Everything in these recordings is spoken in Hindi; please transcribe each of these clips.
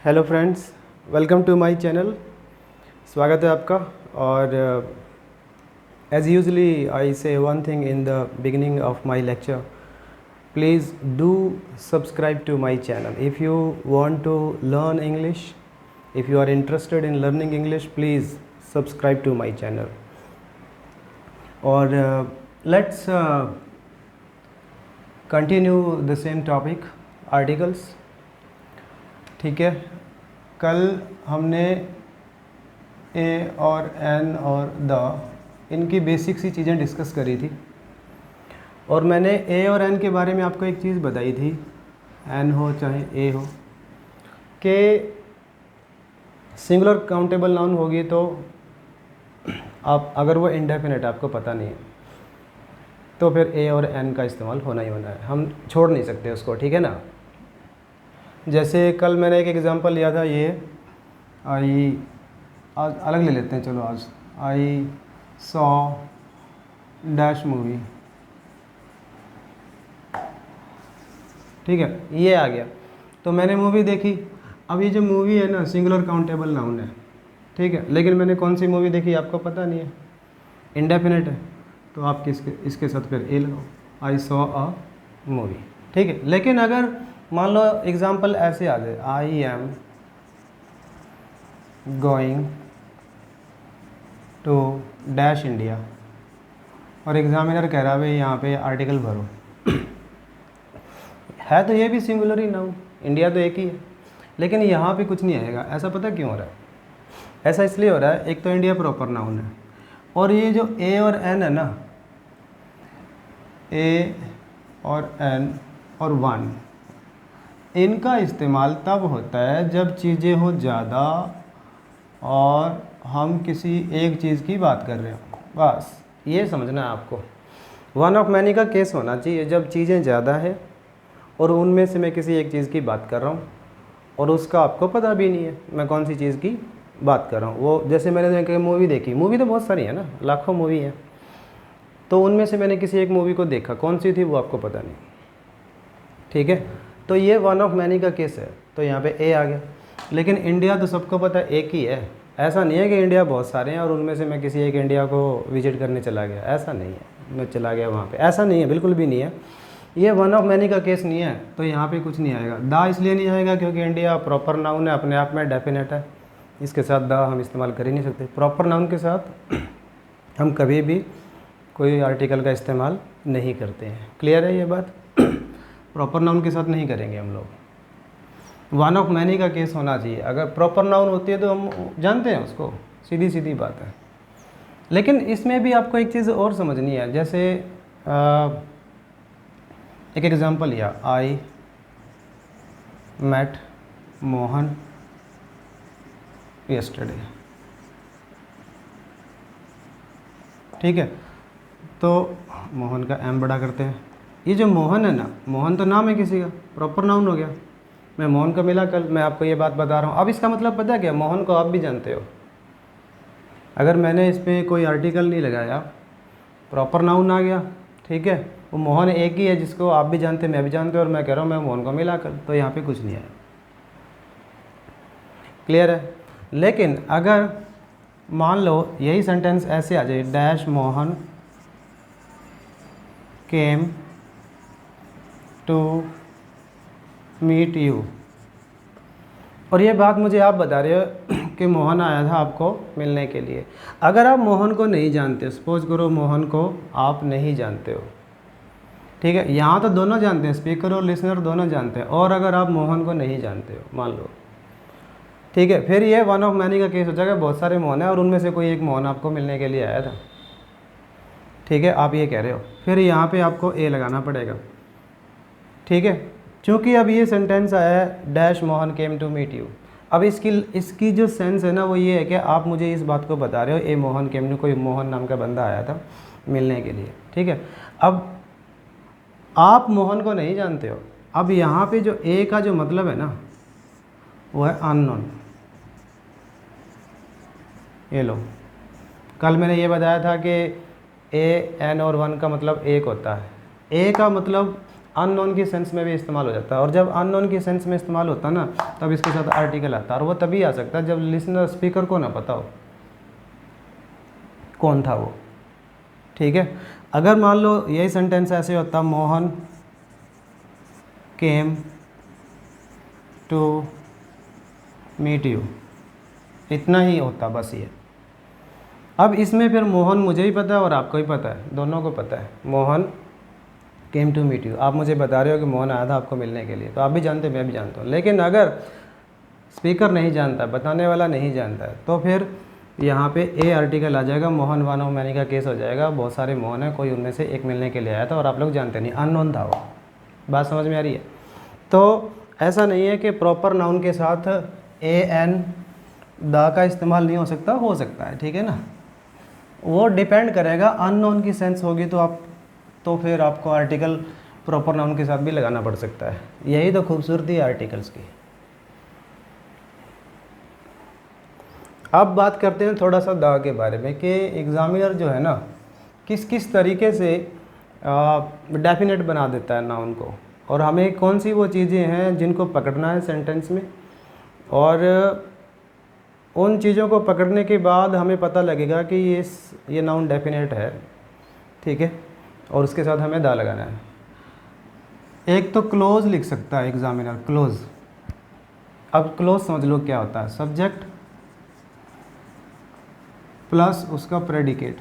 Hello friends, welcome to my channel. स्वागत है आपका। और as usually I say one thing in the beginning of my lecture, please do subscribe to my channel if you want to learn English. If you are interested in learning English, please subscribe to my channel. और let's continue the same topic, articles. ठीक है, कल हमने ए और एन और द, इनकी बेसिक सी चीज़ें डिस्कस करी थी। और मैंने ए और एन के बारे में आपको एक चीज़ बताई थी, एन हो चाहे ए हो, कि सिंगुलर काउंटेबल नाउन होगी तो आप, अगर वो इंडेफिनेट आपको पता नहीं है, तो फिर ए और एन का इस्तेमाल होना ही होना है, हम छोड़ नहीं सकते उसको। ठीक है ना। जैसे कल मैंने एक एग्ज़ाम्पल लिया था, ये आई, आज अलग ले लेते हैं, चलो आज आई सॉ डैश मूवी। ठीक है, ये आ गया तो मैंने मूवी देखी। अब ये जो मूवी है ना, सिंगुलर काउंटेबल नाउन है, ठीक है, लेकिन मैंने कौन सी मूवी देखी आपको पता नहीं है, इंडेफिनेट है, तो आप इसके साथ फिर ए लगाओ, आई सॉ अ मूवी। ठीक है, लेकिन अगर मान लो एग्जाम्पल ऐसे आ जाए, I am going to dash India, और एग्जामिनर कह रहा है भाई यहाँ पे आर्टिकल भरो है तो ये भी सिंगुलर ही नाउन, इंडिया तो एक ही है, लेकिन यहाँ पे कुछ नहीं आएगा। ऐसा पता क्यों हो रहा है? ऐसा इसलिए हो रहा है, एक तो इंडिया प्रॉपर नाउन है, और ये जो ए और एन है ना, ए और एन और वन, इनका इस्तेमाल तब होता है जब चीज़ें हो ज़्यादा और हम किसी एक चीज़ की बात कर रहे हो। बस ये समझना है आपको। वन ऑफ मैनी का केस होना चाहिए जब चीज़ें ज़्यादा है और उनमें से मैं किसी एक चीज़ की बात कर रहा हूँ और उसका आपको पता भी नहीं है मैं कौन सी चीज़ की बात कर रहा हूँ। वो जैसे मैंने मूवी देखी, मूवी तो बहुत सारी है ना, लाखों मूवी है, तो उनमें से मैंने किसी एक मूवी को देखा, कौन सी थी वो आपको पता नहीं। ठीक है, तो ये वन ऑफ मैनी का केस है, तो यहाँ पे ए आ गया। लेकिन इंडिया तो सबको पता है एक ही है, ऐसा नहीं है कि इंडिया बहुत सारे हैं और उनमें से मैं किसी एक इंडिया को विजिट करने चला गया, ऐसा नहीं है, मैं चला गया वहाँ पे, ऐसा नहीं है, बिल्कुल भी नहीं है। ये वन ऑफ मैनी का केस नहीं है, तो यहाँ पे कुछ नहीं आएगा। द इसलिए नहीं आएगा क्योंकि इंडिया प्रॉपर नाउन है, अपने आप में डेफिनेट है, इसके साथ द हम इस्तेमाल कर ही नहीं सकते। प्रॉपर नाउन के साथ हम कभी भी कोई आर्टिकल का इस्तेमाल नहीं करते हैं। क्लियर है ये बात? प्रॉपर नाउन के साथ नहीं करेंगे हम लोग। वन ऑफ मैनी का केस होना चाहिए। अगर प्रॉपर नाउन होती है तो हम जानते हैं उसको, सीधी सीधी बात है। लेकिन इसमें भी आपको एक चीज़ और समझनी है। जैसे एक एग्जांपल लिया, आई मेट मोहन यस्टरडे। ठीक है, तो मोहन का एम बड़ा करते हैं। ये जो मोहन है ना, मोहन तो नाम है किसी का, प्रॉपर नाउन हो गया। मैं मोहन को मिला कल, मैं आपको ये बात बता रहा हूँ। अब इसका मतलब पता है क्या? मोहन को आप भी जानते हो। अगर मैंने इस पर कोई आर्टिकल नहीं लगाया, प्रॉपर नाउन आ गया, ठीक है, वो मोहन एक ही है जिसको आप भी जानते, मैं भी जानते, और मैं कह रहा हूँ मैं मोहन को मिला कर, तो यहाँ पे कुछ नहीं है। क्लियर है? लेकिन अगर मान लो यही सेंटेंस ऐसे आ जाए, dash Mohan came to meet you, और ये बात मुझे आप बता रहे हो कि मोहन आया था आपको मिलने के लिए। अगर आप मोहन को नहीं जानते, सपोज करो मोहन को आप नहीं जानते हो, ठीक है, यहाँ तो दोनों जानते हैं, स्पीकर और लिसनर दोनों जानते हैं, और अगर आप मोहन को नहीं जानते हो मान लो, ठीक है, फिर ये वन ऑफ मैनी का केस हो जाएगा। बहुत सारे मोहन है और उनमें से कोई एक मोहन आपको मिलने के लिए आया था, ठीक है, आप ये कह रहे हो, फिर यहाँ पे आपको ए लगाना पड़ेगा। ठीक है, क्योंकि अब ये सेंटेंस आया है, dash Mohan came to meet you. अब इसकी जो सेंस है ना, वो ये है कि आप मुझे इस बात को बता रहे हो, ए मोहन केम टू, कोई मोहन नाम का बंदा आया था मिलने के लिए। ठीक है, अब आप मोहन को नहीं जानते हो। अब यहाँ पे जो ए का जो मतलब है ना, वो है अननोन। ये लो, कल मैंने ये बताया था कि ए, एन और वन का मतलब एक होता है। ए का मतलब अननोन की सेंस में भी इस्तेमाल हो जाता है। और जब अननोन की सेंस में इस्तेमाल होता है ना, तब इसके साथ आर्टिकल आता है, और वो तभी आ सकता है जब लिसनर स्पीकर को ना पता हो कौन था वो। ठीक है, अगर मान लो यही सेंटेंस ऐसे होता, Mohan came to meet you, इतना ही होता बस ये। अब इसमें फिर मोहन मुझे ही पता है और आपको ही पता है, दोनों को पता है, Mohan came to meet you. आप मुझे बता रहे हो कि मोहन आया था आपको मिलने के लिए, तो आप भी जानते मैं भी जानता हूँ। लेकिन अगर स्पीकर नहीं जानता, बताने वाला नहीं जानता है, तो फिर यहाँ पे ए आर्टिकल आ जाएगा, मोहन वन ऑफ मैनी का केस हो जाएगा। बहुत सारे मोहन है, कोई उनमें से एक मिलने के लिए आया था और आप लोग जानते नहीं, अननोन था वो। बात समझ में आ रही है? तो ऐसा नहीं है कि प्रॉपर नाउन के साथ ए एन द का इस्तेमाल नहीं हो सकता है, ठीक है ना। वो डिपेंड करेगा, अननोन की सेंस होगी तो फिर आपको आर्टिकल प्रॉपर नाउन के साथ भी लगाना पड़ सकता है। यही तो खूबसूरती है आर्टिकल्स की। अब बात करते हैं थोड़ा सा द के बारे में, कि एग्जामिनर जो है ना किस किस तरीके से डेफिनेट बना देता है नाउन को, और हमें कौन सी वो चीज़ें हैं जिनको पकड़ना है सेंटेंस में, और उन चीज़ों को पकड़ने के बाद हमें पता लगेगा कि ये नाउन डेफिनेट है, ठीक है, और उसके साथ हमें दा लगाना है। एक तो क्लोज लिख सकता है एग्जामिनर, क्लोज। अब क्लोज समझ लो क्या होता है, सब्जेक्ट प्लस उसका प्रेडिकेट,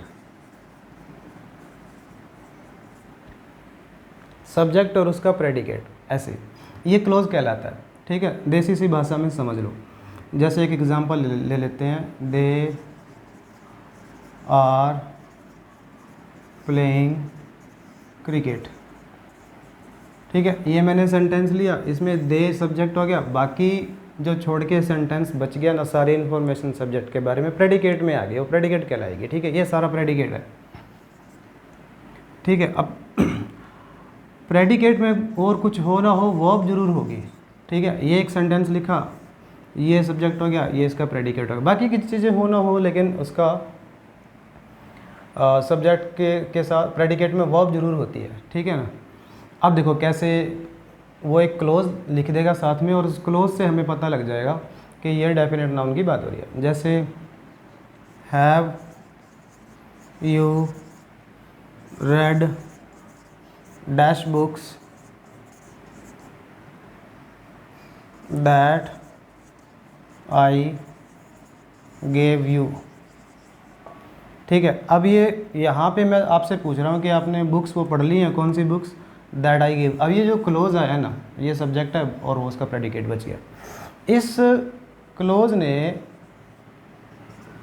सब्जेक्ट और उसका प्रेडिकेट, ऐसे ये क्लोज कहलाता है। ठीक है, देसी सी भाषा में समझ लो। जैसे एक एग्जांपल ले लेते हैं, दे आर प्लेइंग क्रिकेट। ठीक है, ये मैंने सेंटेंस लिया, इसमें दे सब्जेक्ट हो गया, बाकी जो छोड़ के सेंटेंस बच गया ना, सारी इन्फॉर्मेशन सब्जेक्ट के बारे में प्रेडिकेट में आ गई, वो प्रेडिकेट कहलाएगी। ठीक है, ये सारा प्रेडिकेट है। ठीक है, अब प्रेडिकेट में और कुछ हो ना हो, वर्ब जरूर होगी। ठीक है, ये एक सेंटेंस लिखा, ये सब्जेक्ट हो गया, ये इसका प्रेडिकेट हो गया, बाकी की चीज़ें हो ना हो, लेकिन उसका सब्जेक्ट के साथ प्रेडिकेट में वर्ब जरूर होती है। ठीक है ना। अब देखो कैसे वो एक क्लोज लिख देगा साथ में, और उस क्लोज से हमें पता लग जाएगा कि ये डेफिनेट नाउन की बात हो रही है। जैसे have you read dash books that I gave you. ठीक है, अब ये यहाँ पे मैं आपसे पूछ रहा हूँ कि आपने बुक्स वो पढ़ ली हैं, कौन सी बुक्स, दैट आई गिव। अब ये जो क्लोज आया है ना, ये सब्जेक्ट है और वो उसका प्रेडिकेट बच गया। इस क्लोज ने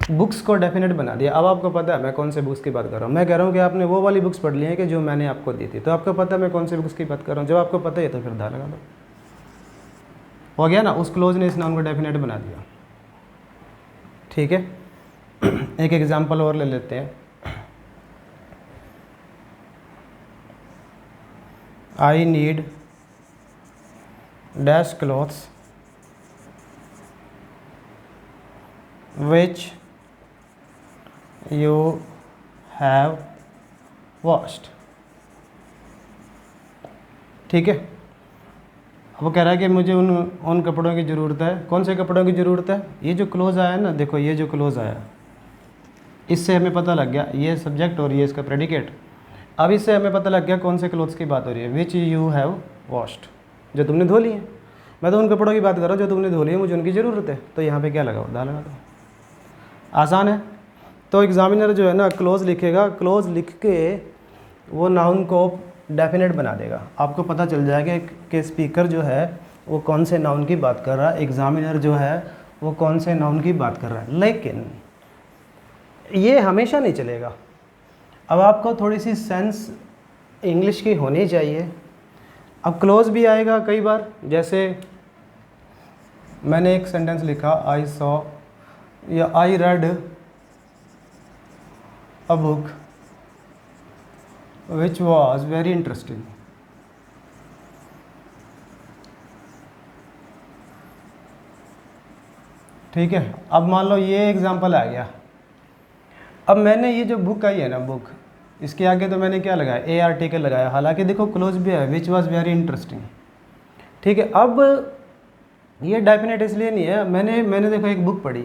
बुक्स को डेफिनेट बना दिया। अब आपको पता है मैं कौन से बुक्स की बात कर रहा हूँ। मैं कह रहा हूँ कि आपने वो वाली बुक्स पढ़ ली हैं कि जो मैंने आपको दी थी, तो आपको पता है मैं कौन से बुक्स की बात कर रहा हूँ। जब आपको पता है तो फिर दा लगा दो, हो गया ना। उस क्लोज ने इस नाउन को डेफिनेट बना दिया। ठीक है, एक एग्जाम्पल और ले लेते हैं। I need dash clothes which you have washed. ठीक है, अब वो कह रहा है कि मुझे उन कपड़ों की ज़रूरत है। कौन से कपड़ों की ज़रूरत है? ये जो क्लोज आया है ना, देखो ये जो क्लोज आया, इससे हमें पता लग गया ये सब्जेक्ट और ये इसका प्रेडिकेट। अब इससे हमें पता लग गया कौन से क्लोथ्स की बात हो रही है, विच यू हैव वॉश्ड, जो तुमने धो ली है। मैं तो उन कपड़ों की बात कर रहा हूँ जो तुमने धो ली है, मुझे उनकी ज़रूरत है। तो यहाँ पे क्या लगाओ, दा लगा दो, आसान है। तो एग्जामिनर जो है ना क्लोज लिखेगा, क्लोज लिख के वो नाउन को डेफिनेट बना देगा। आपको पता चल जाएगा कि स्पीकर जो है वो कौन से नाउन की बात कर रहा है, एग्जामिनर जो है वो कौन से नाउन की बात कर रहा है। लेकिन ये हमेशा नहीं चलेगा। अब आपको थोड़ी सी सेंस इंग्लिश की होनी चाहिए। अब क्लोज भी आएगा कई बार, जैसे मैंने एक सेंटेंस लिखा, आई सॉ या I read a book which was very interesting. ठीक है, अब मान लो ये एग्जाम्पल आ गया। अब मैंने ये जो बुक आई है ना, बुक, इसके आगे तो मैंने क्या लगाया, ए आर्टिकल लगाया, हालांकि देखो क्लोज भी है, विच वॉज वेरी इंटरेस्टिंग। ठीक है, अब ये डेफिनेट इसलिए नहीं है, मैंने देखो एक बुक पढ़ी,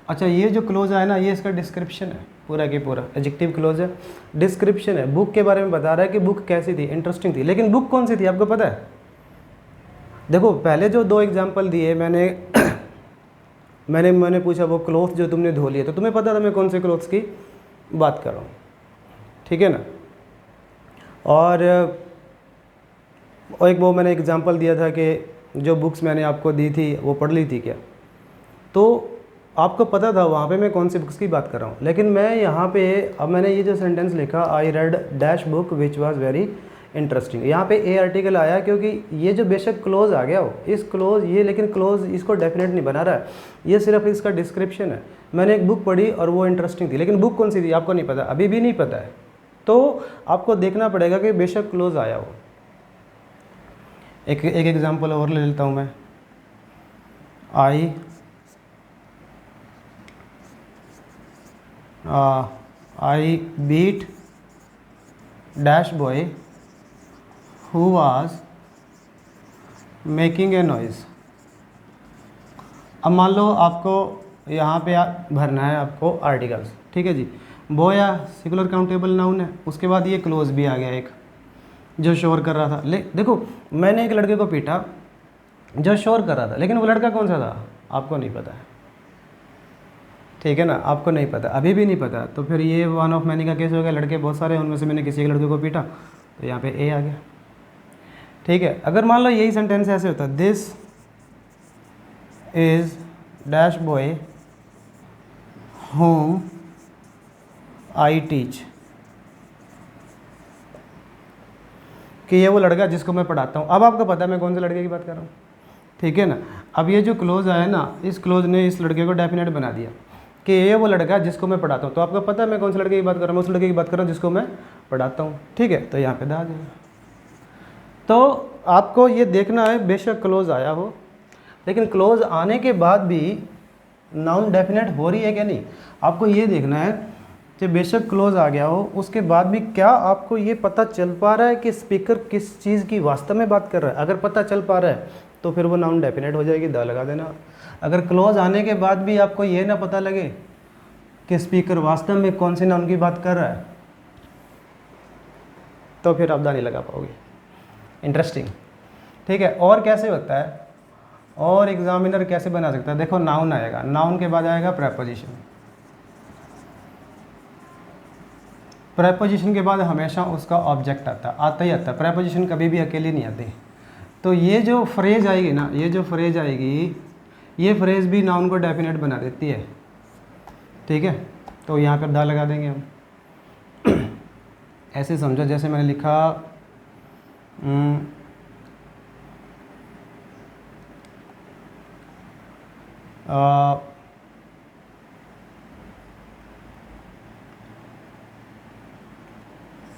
अच्छा ये जो क्लोज है ना, ये इसका डिस्क्रिप्शन है पूरा की पूरा, एडजेक्टिव क्लोज है, डिस्क्रिप्शन है, बुक के बारे में बता रहा है कि बुक कैसी थी, इंटरेस्टिंग थी। लेकिन बुक कौन सी थी आपको पता है? देखो पहले जो 2 एग्जाम्पल दिए मैंने पूछा वो क्लोथ जो तुमने धो लिए, तो तुम्हें पता था मैं कौन से क्लोथ्स की बात कर रहा हूँ, ठीक है ना। और एक वो मैंने एग्जांपल दिया था कि जो बुक्स मैंने आपको दी थी वो पढ़ ली थी क्या, तो आपको पता था वहाँ पे मैं कौन सी बुक्स की बात कर रहा हूँ। लेकिन मैं यहाँ पे अब मैंने ये जो सेंटेंस लिखा, I read dash book which was very interesting, यहाँ पे ए आर्टिकल आया क्योंकि ये जो बेशक क्लोज आ गया हो, इस क्लोज ये, लेकिन क्लोज इसको डेफिनेट नहीं बना रहा है, ये सिर्फ इसका डिस्क्रिप्शन है। मैंने एक बुक पढ़ी और वो इंटरेस्टिंग थी, लेकिन बुक कौन सी थी आपको नहीं पता, अभी भी नहीं पता है, तो आपको देखना पड़ेगा कि बेशक क्लोज आया हो। एक एग्जांपल और ले लेता हूँ मैं, I beat dash boy who was making a noise. अब मान लो आपको यहाँ पे भरना है आपको आर्टिकल्स, ठीक है जी, बॉय या सिंगुलर काउंटेबल नाउन है, उसके बाद ये क्लोज भी आ गया एक जो शोर कर रहा था। देखो मैंने एक लड़के को पीटा जो शोर कर रहा था, लेकिन वो लड़का कौन सा था आपको नहीं पता है, ठीक है ना, आपको नहीं पता, अभी भी नहीं पता, तो फिर ये वन ऑफ मैनी का केस हो गया, लड़के बहुत सारे हैं, उनमें से मैंने किसी एक लड़के को पीटा, तो यहाँ पे ए आ गया, ठीक है। अगर मान लो यही सेंटेंस ऐसे होता, this is dash boy home I teach, कि ये वो लड़का जिसको मैं पढ़ाता हूँ। अब आपको पता है मैं कौन से लड़के की बात कर रहा हूँ, ठीक है ना। अब ये जो क्लोज आया ना, इस क्लोज ने इस लड़के को डेफिनेट बना दिया कि ये वो लड़का जिसको मैं पढ़ाता हूँ, तो आपको पता है मैं कौन से लड़के की बात कर रहा हूँ, उस लड़के की बात कर रहा हूँ जिसको मैं पढ़ाता हूँ, ठीक है। तो यहाँ पे दा आ जाएगा। तो आपको ये देखना है बेशक क्लोज आया हो, लेकिन क्लोज आने के बाद भी नाउन डेफिनेट हो रही है क्या नहीं, आपको ये देखना है कि बेशक क्लोज आ गया हो, उसके बाद भी क्या आपको ये पता चल पा रहा है कि स्पीकर किस चीज़ की वास्तव में बात कर रहा है। अगर पता चल पा रहा है तो फिर वो नाउन डेफिनेट हो जाएगी, द लगा देना। अगर क्लोज आने के बाद भी आपको ये ना पता लगे कि स्पीकर वास्तव में कौन से नाउन की बात कर रहा है, तो फिर आप द नहीं लगा पाओगे। इंटरेस्टिंग, ठीक है। और कैसे होता है, और एग्जामिनर कैसे बना सकता है, देखो नाउन आएगा, नाउन के बाद आएगा प्रेपोजिशन, प्रेपोजिशन के बाद हमेशा उसका ऑब्जेक्ट आता ही आता है, प्रेपोजिशन कभी भी अकेली नहीं आती। तो ये जो फ्रेज आएगी ना, ये जो फ्रेज आएगी, ये फ्रेज भी नाउन को डेफिनेट बना देती है, ठीक है। तो यहाँ पर दा लगा देंगे हम। ऐसे समझो जैसे मैंने लिखा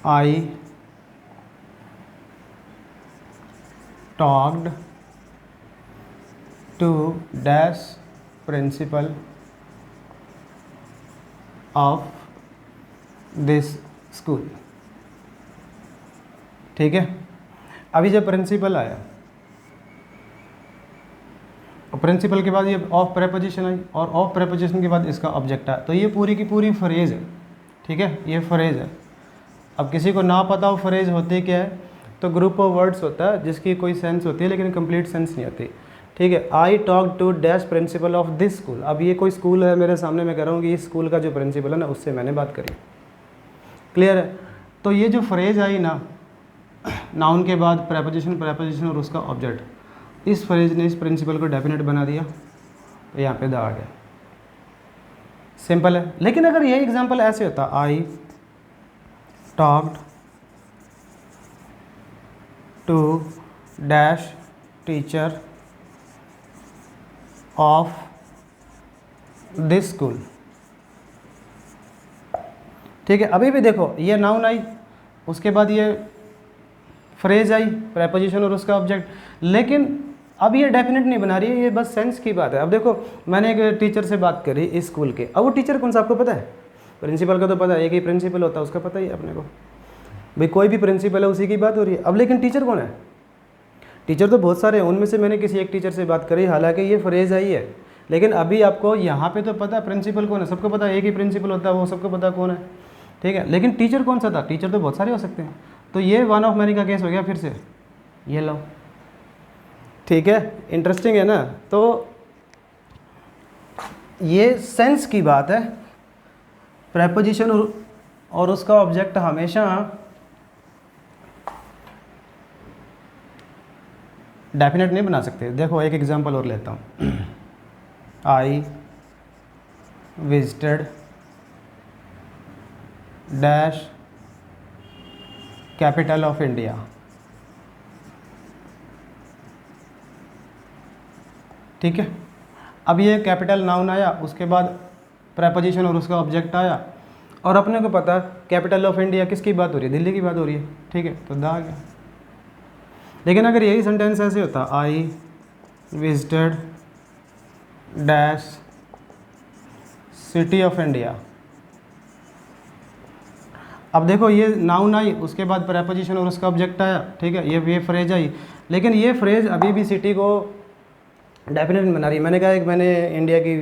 I talked to dash principal of this school, ठीक है। अभी जब प्रिंसिपल आया, प्रिंसिपल के बाद ये ऑफ प्रेपोजिशन आई, और ऑफ प्रेपोजिशन के बाद इसका ऑब्जेक्ट आया, तो ये पूरी की पूरी फ्रेज है, ठीक है, ये फ्रेज है। अब किसी को ना पता हो फ्रेज होते क्या है, तो ग्रुप ऑफ वर्ड्स होता है जिसकी कोई सेंस होती है लेकिन कंप्लीट सेंस नहीं होती, ठीक है। I talk to dash principal of this school, अब ये कोई स्कूल है मेरे सामने, मैं कह रहा हूँ कि इस स्कूल का जो प्रिंसिपल है ना, उससे मैंने बात करी, क्लियर है। तो ये जो फ्रेज आई ना, नाउन के बाद प्रेपोजिशन और उसका ऑब्जेक्ट, इस फ्रेज ने इस प्रिंसिपल को डेफिनेट बना दिया, तो यहाँ पे द आ गया, सिंपल है। लेकिन अगर ये एग्जांपल ऐसे होता, I talked to dash teacher of this school, ठीक है। अभी भी देखो ये नाउन आई, उसके बाद ये फ्रेज आई, प्रेपोजिशन और उसका ऑब्जेक्ट, लेकिन अब ये डेफिनेट नहीं बना रही है, ये बस सेंस की बात है। अब देखो मैंने एक टीचर से बात करी इस स्कूल के, अब वो टीचर कौन सा आपको पता है, प्रिंसिपल का तो पता है, एक ही प्रिंसिपल होता है, उसका पता ही है अपने को भाई, कोई भी प्रिंसिपल है उसी की बात हो रही है। अब लेकिन टीचर कौन है? टीचर तो बहुत सारे हैं, उनमें से मैंने किसी एक टीचर से बात करी, हालांकि ये फ्रेज आई है, लेकिन अभी आपको यहाँ पे तो पता है प्रिंसिपल कौन है, सबको पता है एक ही प्रिंसिपल होता है, वो सबको पता कौन है, ठीक है। लेकिन टीचर कौन सा था? टीचर तो बहुत सारे हो सकते हैं। तो ये वन ऑफ मैनी का केस हो गया फिर से, ये लो, ठीक है। इंटरेस्टिंग है ना। तो ये सेंस की बात है। प्रेपोजिशन और उसका ऑब्जेक्ट हमेशा डेफिनेट नहीं बना सकते। देखो एक एग्जांपल और लेता हूँ, I visited dash capital of India, ठीक है। अब ये कैपिटल नाउन आया, उसके बाद प्रेपोजिशन और उसका ऑब्जेक्ट आया, और अपने को पता कैपिटल ऑफ इंडिया किसकी बात हो रही है? दिल्ली की बात हो रही है, ठीक है, तो द आ गया। लेकिन अगर यही सेंटेंस ऐसे होता, I visited dash city of India, अब देखो ये नाउन आई, उसके बाद प्रेपोजिशन और उसका ऑब्जेक्ट आया, ठीक है, ये फ्रेज आई, लेकिन ये फ्रेज अभी भी सिटी को डेफिनेट बना रही है। मैंने कहा एक मैंने इंडिया की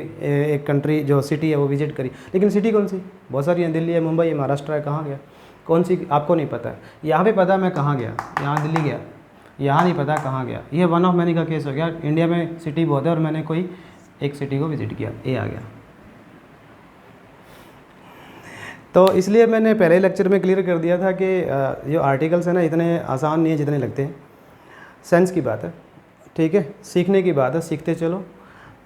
एक कंट्री जो सिटी है वो विजिट करी, लेकिन सिटी कौन सी? बहुत सारी हैं, दिल्ली है, मुंबई है, महाराष्ट्र है, कहाँ गया? कौन सी आपको नहीं पता है। यहाँ पे पता मैं कहाँ गया, यहाँ दिल्ली गया, यहाँ नहीं पता कहाँ गया। ये वन ऑफ मैनी का केस हो गया। इंडिया में सिटी बहुत है और मैंने कोई एक सिटी को विजिट किया, ये आ गया। तो इसलिए मैंने पहले लेक्चर में क्लियर कर दिया था कि जो आर्टिकल्स हैं ना इतने आसान नहीं है जितने लगते हैं। सेंस की बात है, ठीक है, सीखने की बात है, सीखते चलो,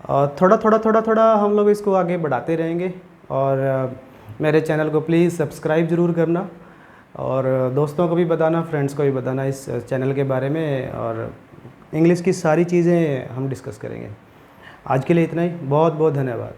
और थोड़ा हम लोग इसको आगे बढ़ाते रहेंगे। और मेरे चैनल को प्लीज़ सब्सक्राइब ज़रूर करना, और दोस्तों को भी बताना, फ्रेंड्स को भी बताना इस चैनल के बारे में, और इंग्लिश की सारी चीज़ें हम डिस्कस करेंगे। आज के लिए इतना ही, बहुत बहुत धन्यवाद।